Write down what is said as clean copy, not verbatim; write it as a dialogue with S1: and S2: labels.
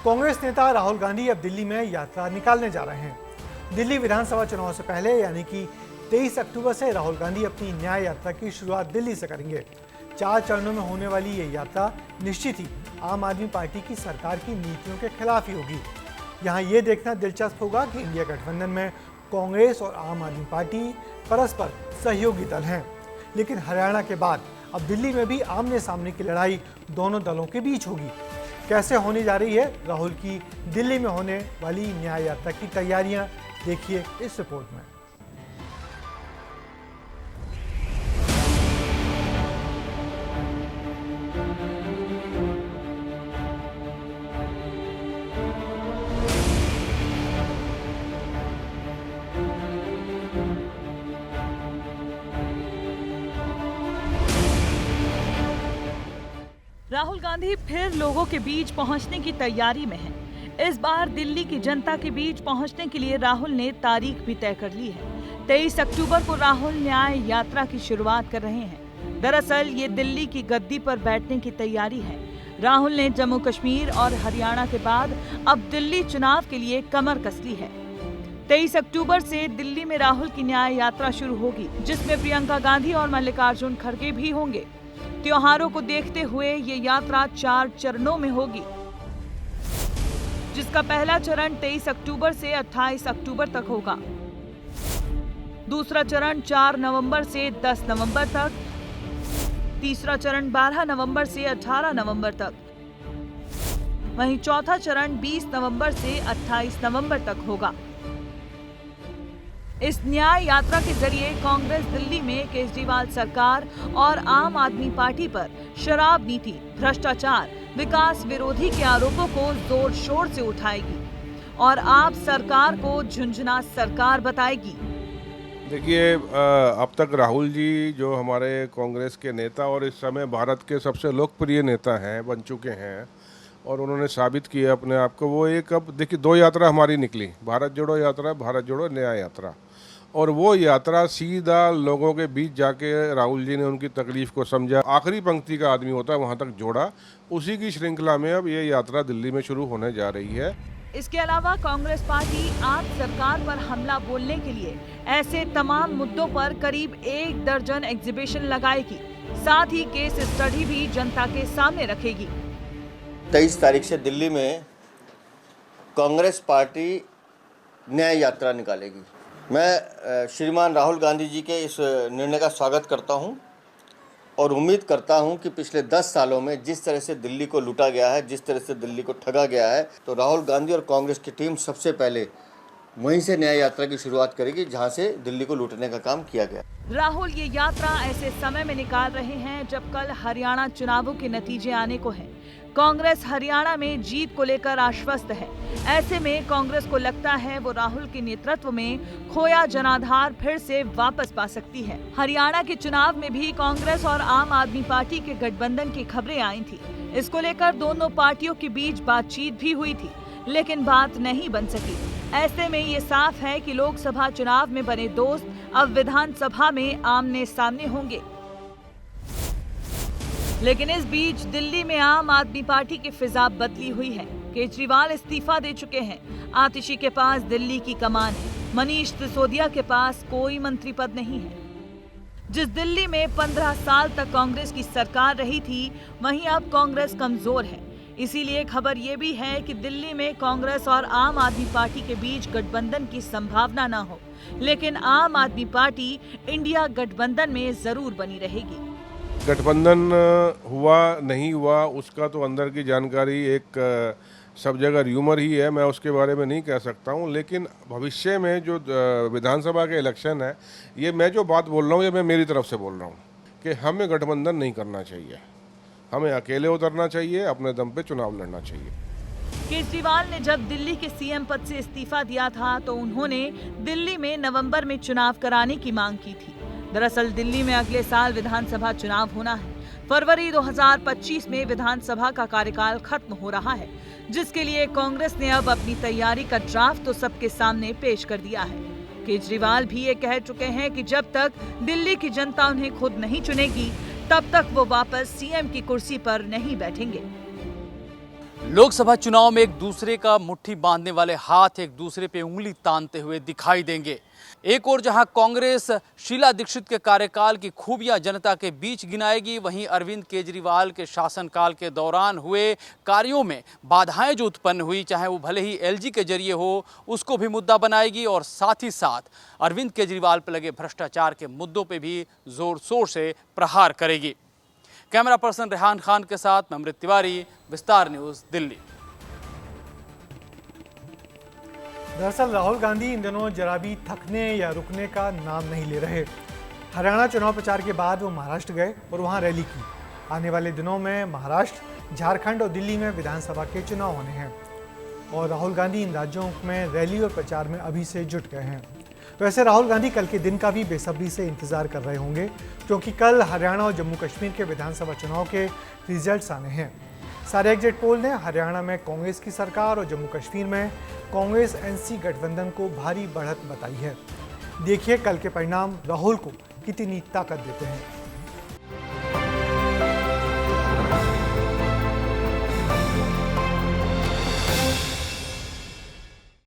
S1: कांग्रेस नेता राहुल गांधी अब दिल्ली में यात्रा निकालने जा रहे हैं। दिल्ली विधानसभा चुनाव से पहले यानी कि 23 अक्टूबर से राहुल गांधी अपनी न्याय यात्रा की शुरुआत दिल्ली से करेंगे। 4 चरणों में होने वाली ये यात्रा निश्चित ही आम आदमी पार्टी की सरकार की नीतियों के खिलाफ ही होगी। यहाँ ये देखना दिलचस्प होगा कि इंडिया गठबंधन में कांग्रेस और आम आदमी पार्टी परस्पर सहयोगी दल हैं, लेकिन हरियाणा के बाद अब दिल्ली में भी आमने सामने की लड़ाई दोनों दलों के बीच होगी। कैसे होने जा रही है राहुल की दिल्ली में होने वाली न्याय यात्रा की तैयारियां, देखिए इस रिपोर्ट में।
S2: राहुल गांधी फिर लोगों के बीच पहुंचने की तैयारी में हैं। इस बार दिल्ली की जनता के बीच पहुंचने के लिए राहुल ने तारीख भी तय कर ली है। 23 अक्टूबर को राहुल न्याय यात्रा की शुरुआत कर रहे हैं। दरअसल ये दिल्ली की गद्दी पर बैठने की तैयारी है। राहुल ने जम्मू कश्मीर और हरियाणा के बाद अब दिल्ली चुनाव के लिए कमर कस ली है। 23 अक्टूबर से दिल्ली में राहुल की न्याय यात्रा शुरू होगी, जिसमें प्रियंका गांधी और मल्लिकार्जुन खड़गे भी होंगे। त्योहारों को देखते हुए ये यात्रा 4 चरणों में होगी, जिसका पहला चरण 23 अक्टूबर से 28 अक्टूबर तक होगा। दूसरा चरण 4 नवंबर से 10 नवंबर तक, तीसरा चरण 12 नवंबर से 18 नवंबर तक, वहीं चौथा चरण 20 नवंबर से 28 नवंबर तक होगा। इस न्याय यात्रा के जरिए कांग्रेस दिल्ली में केजरीवाल सरकार और आम आदमी पार्टी पर शराब नीति, भ्रष्टाचार, विकास विरोधी के आरोपों को जोर शोर से उठाएगी और आप सरकार को झुंझुना सरकार बताएगी।
S3: देखिए, अब तक राहुल जी जो हमारे कांग्रेस के नेता और इस समय भारत के सबसे लोकप्रिय नेता हैं, बन चुके हैं और उन्होंने साबित किया अपने आप को। वो एक, अब देखिए, 2 यात्रा हमारी निकली, भारत जोड़ो यात्रा, भारत जोड़ो न्याय यात्रा, और वो यात्रा सीधा लोगों के बीच जाके राहुल जी ने उनकी तकलीफ को समझा, आखिरी पंक्ति का आदमी होता है वहाँ तक जोड़ा। उसी की श्रृंखला में अब ये यात्रा दिल्ली में शुरू होने जा रही है।
S2: इसके अलावा कांग्रेस पार्टी आप सरकार पर हमला बोलने के लिए ऐसे तमाम मुद्दों पर करीब 1 दर्जन एग्जीबिशन लगाएगी। साथ ही केस स्टडी भी जनता के सामने रखेगी।
S4: 23 तारीख से दिल्ली में कांग्रेस पार्टी न्याय यात्रा निकालेगी। मैं श्रीमान राहुल गांधी जी के इस निर्णय का स्वागत करता हूं और उम्मीद करता हूं कि पिछले 10 सालों में जिस तरह से दिल्ली को लूटा गया है, जिस तरह से दिल्ली को ठगा गया है, तो राहुल गांधी और कांग्रेस की टीम सबसे पहले वहीं से न्याय यात्रा की शुरुआत करेगी जहां से दिल्ली को लूटने का काम किया गया।
S2: राहुल ये यात्रा ऐसे समय में निकाल रहे हैं जब कल हरियाणा चुनावों के नतीजे आने को हैं। कांग्रेस हरियाणा में जीत को लेकर आश्वस्त है। ऐसे में कांग्रेस को लगता है वो राहुल के नेतृत्व में खोया जनाधार फिर से वापस पा सकती है। हरियाणा के चुनाव में भी कांग्रेस और आम आदमी पार्टी के गठबंधन की खबरें आई थी। इसको लेकर दोनों पार्टियों के बीच बातचीत भी हुई थी, लेकिन बात नहीं बन सकी। ऐसे में ये साफ है कि लोकसभा चुनाव में बने दोस्त अब विधानसभा में आमने सामने होंगे। लेकिन इस बीच दिल्ली में आम आदमी पार्टी की फिजा बदली हुई है। केजरीवाल इस्तीफा दे चुके हैं। आतिशी के पास दिल्ली की कमान है। मनीष सिसोदिया के पास कोई मंत्री पद नहीं है। जिस दिल्ली में 15 साल तक कांग्रेस की सरकार रही थी, वहीं अब कांग्रेस कमजोर है। इसीलिए खबर ये भी है कि दिल्ली में कांग्रेस और आम आदमी पार्टी के बीच गठबंधन की संभावना न हो, लेकिन आम आदमी पार्टी इंडिया गठबंधन में जरूर बनी रहेगी।
S3: गठबंधन हुआ नहीं हुआ उसका तो अंदर की जानकारी एक सब जगह र्यूमर ही है, मैं उसके बारे में नहीं कह सकता हूं। लेकिन भविष्य में जो विधानसभा के इलेक्शन है, ये मैं जो बात बोल रहा हूं ये मैं मेरी तरफ से बोल रहा हूं कि हमें गठबंधन नहीं करना चाहिए, हमें अकेले उतरना चाहिए, अपने दम पे चुनाव लड़ना चाहिए।
S2: केजरीवाल ने जब दिल्ली के सीएम पद से इस्तीफा दिया था तो उन्होंने दिल्ली में नवंबर में चुनाव कराने की मांग की थी। दरअसल दिल्ली में अगले साल विधानसभा चुनाव होना है। फरवरी 2025 में विधानसभा का कार्यकाल खत्म हो रहा है, जिसके लिए कांग्रेस ने अब अपनी तैयारी का ड्राफ्ट तो सबके सामने पेश कर दिया है। केजरीवाल भी ये कह चुके हैं कि जब तक दिल्ली की जनता उन्हें खुद नहीं चुनेगी, तब तक वो वापस सीएम की कुर्सी पर नहीं बैठेंगे।
S5: लोकसभा चुनाव में एक दूसरे का मुट्ठी बांधने वाले हाथ एक दूसरे पे उंगली तानते हुए दिखाई देंगे। एक ओर जहां कांग्रेस शीला दीक्षित के कार्यकाल की खूबियां जनता के बीच गिनाएगी, वहीं अरविंद केजरीवाल के शासनकाल के दौरान हुए कार्यों में बाधाएं जो उत्पन्न हुई, चाहे वो भले ही एलजी के जरिए हो, उसको भी मुद्दा बनाएगी और साथ ही साथ अरविंद केजरीवाल पर लगे भ्रष्टाचार के मुद्दों पर भी जोर शोर से प्रहार करेगी। कैमरा पर्सन रेहान खान के साथ मैं अमृत तिवारी, विस्तार न्यूज़, दिल्ली।
S1: दरअसल राहुल गांधी इन दिनों जरा भी थकने या रुकने का नाम नहीं ले रहे। हरियाणा चुनाव प्रचार के बाद वो महाराष्ट्र गए और वहां रैली की। आने वाले दिनों में महाराष्ट्र, झारखंड और दिल्ली में विधानसभा के चुनाव होने हैं और राहुल गांधी इन राज्यों में रैली और प्रचार में अभी से जुट गए हैं। वैसे राहुल गांधी कल के दिन का भी बेसब्री से इंतजार कर रहे होंगे, क्योंकि कल हरियाणा और जम्मू कश्मीर के विधानसभा चुनाव के रिजल्ट्स आने हैं। सारे एग्जिट पोल ने हरियाणा में कांग्रेस की सरकार और जम्मू कश्मीर में कांग्रेस एनसी गठबंधन को भारी बढ़त बताई है। देखिए कल के परिणाम राहुल को कितनी ताकत देते हैं।